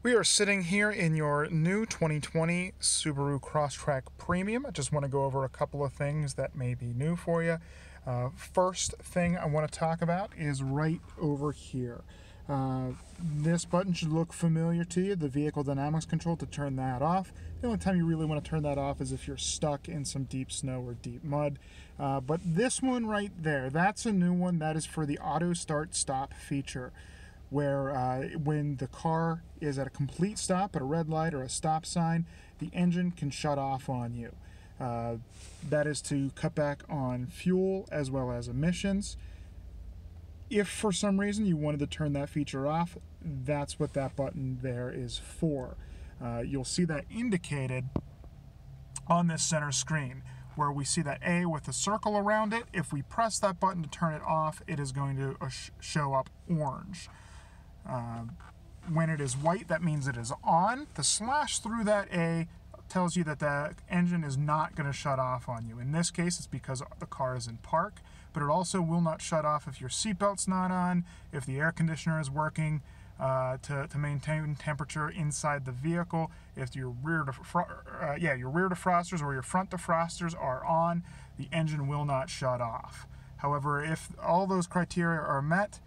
We are sitting here in your new 2020 Subaru Crosstrek Premium. I just want to go over a couple of things that may be new for you. First thing I want to talk about is right over here. This button should look familiar to you, the vehicle dynamics control to turn that off. The only time you really want to turn that off is if you're stuck in some deep snow or deep mud. But this one right there, that's a new one. That is for the auto start stop feature, where when the car is at a complete stop at a red light or a stop sign, the engine can shut off on you. That is to cut back on fuel as well as emissions. If for some reason you wanted to turn that feature off, that's what that button there is for. You'll see that indicated on this center screen, where we see that A with a circle around it. If we press that button to turn it off, it is going to show up orange. When it is white, that means it is on. The slash through that A tells you that the engine is not going to shut off on you. In this case, it's because the car is in park, but it also will not shut off if your seatbelt's not on, if the air conditioner is working to maintain temperature inside the vehicle, if your rear defrosters or your front defrosters are on, the engine will not shut off. However, if all those criteria are met,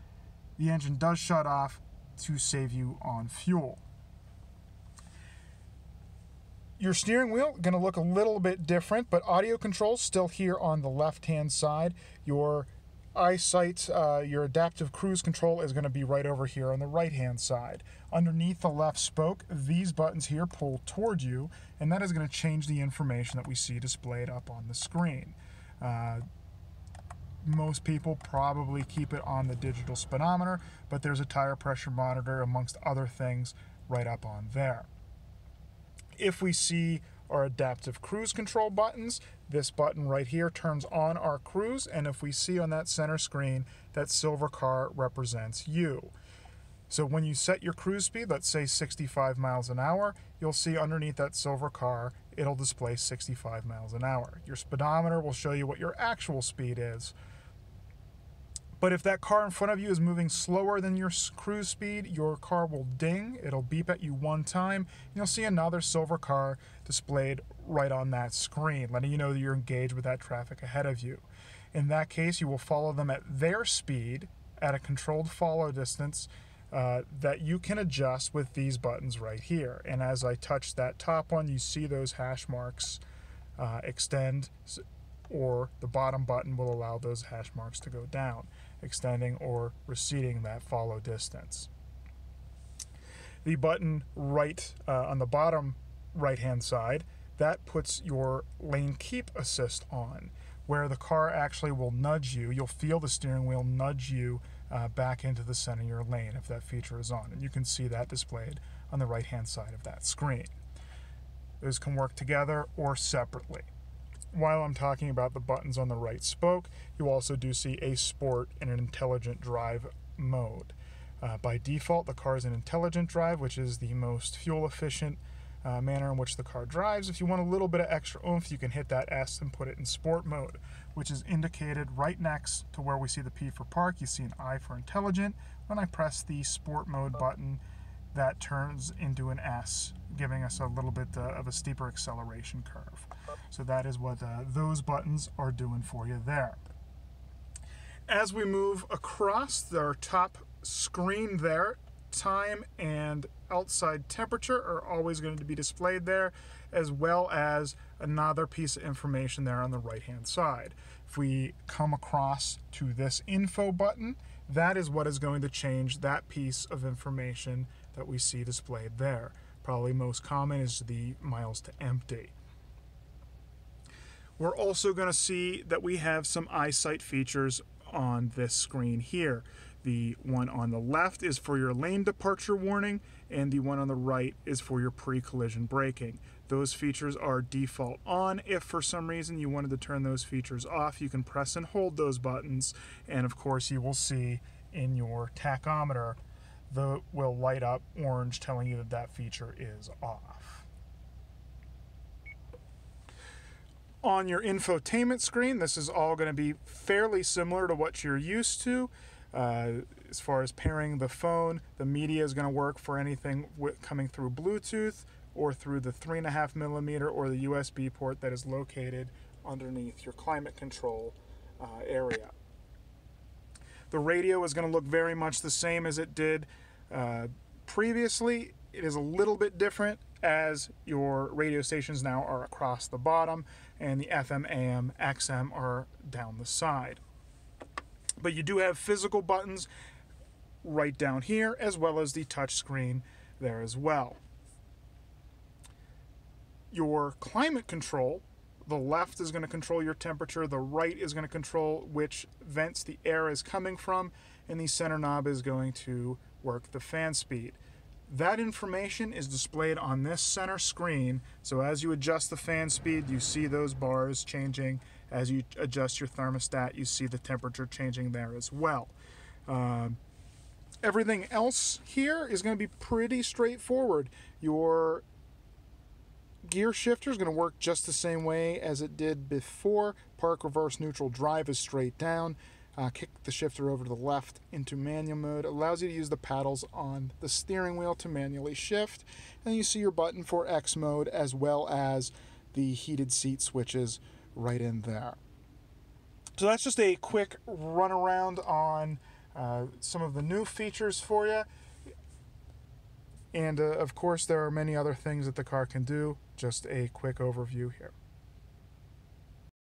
the engine does shut off to save you on fuel. Your steering wheel going to look a little bit different, but audio controls still here on the left-hand side. Your eyesight, your adaptive cruise control is going to be right over here on the right-hand side. Underneath the left spoke, these buttons here pull toward you, and that is going to change the information that we see displayed up on the screen. Most people probably keep it on the digital speedometer, but there's a tire pressure monitor amongst other things right up on there. If we see our adaptive cruise control buttons, this button right here turns on our cruise, and if we see on that center screen, that silver car represents you. So when you set your cruise speed, let's say 65 miles an hour, you'll see underneath that silver car, it'll display 65 miles an hour. Your speedometer will show you what your actual speed is. But if that car in front of you is moving slower than your cruise speed, your car will ding, it'll beep at you one time, and you'll see another silver car displayed right on that screen, letting you know that you're engaged with that traffic ahead of you. In that case, you will follow them at their speed at a controlled follow distance that you can adjust with these buttons right here. And as I touch that top one, you see those hash marks extend, or the bottom button will allow those hash marks to go down, extending or receding that follow distance. The button right on the bottom right-hand side, that puts your lane keep assist on, where the car actually will nudge you. You'll feel the steering wheel nudge you back into the center of your lane if that feature is on, and you can see that displayed on the right-hand side of that screen. Those can work together or separately. While I'm talking about the buttons on the right spoke, you also do see a sport and an intelligent drive mode. By default, the car is in intelligent drive, which is the most fuel efficient manner in which the car drives. If you want a little bit of extra oomph, you can hit that S and put it in sport mode, which is indicated right next to where we see the P for park. You see an I for intelligent. When I press the sport mode button, that turns into an S, giving us a little bit of a steeper acceleration curve. So that is what those buttons are doing for you there. As we move across our top screen there, time and outside temperature are always going to be displayed there, as well as another piece of information there on the right-hand side. If we come across to this info button, that is what is going to change that piece of information that we see displayed there. Probably most common is the miles to empty. We're also going to see that we have some eyesight features on this screen here. The one on the left is for your lane departure warning, and the one on the right is for your pre-collision braking. Those features are default on. If for some reason you wanted to turn those features off, you can press and hold those buttons, and of course you will see in your tachometer will light up orange, telling you that that feature is off. On your infotainment screen, this is all going to be fairly similar to what you're used to. as far as pairing the phone, the media is going to work for anything coming through Bluetooth or through the 3.5mm or the USB port that is located underneath your climate control area. The radio is going to look very much the same as it did previously. It is a little bit different as your radio stations now are across the bottom and the FM, AM, XM are down the side. But you do have physical buttons right down here, as well as the touch screen there as well. Your climate control, the left is going to control your temperature, the right is going to control which vents the air is coming from, and the center knob is going to work the fan speed. That information is displayed on this center screen, so as you adjust the fan speed, you see those bars changing. As you adjust your thermostat, you see the temperature changing there as well. Everything else here is going to be pretty straightforward. Your gear shifter is going to work just the same way as it did before. Park, reverse, neutral, drive is straight down. Kick the shifter over to the left into manual mode. It allows you to use the paddles on the steering wheel to manually shift. And you see your button for X mode as well as the heated seat switches right in there. So that's just a quick run around on some of the new features for you. And of course there are many other things that the car can do. Just a quick overview here.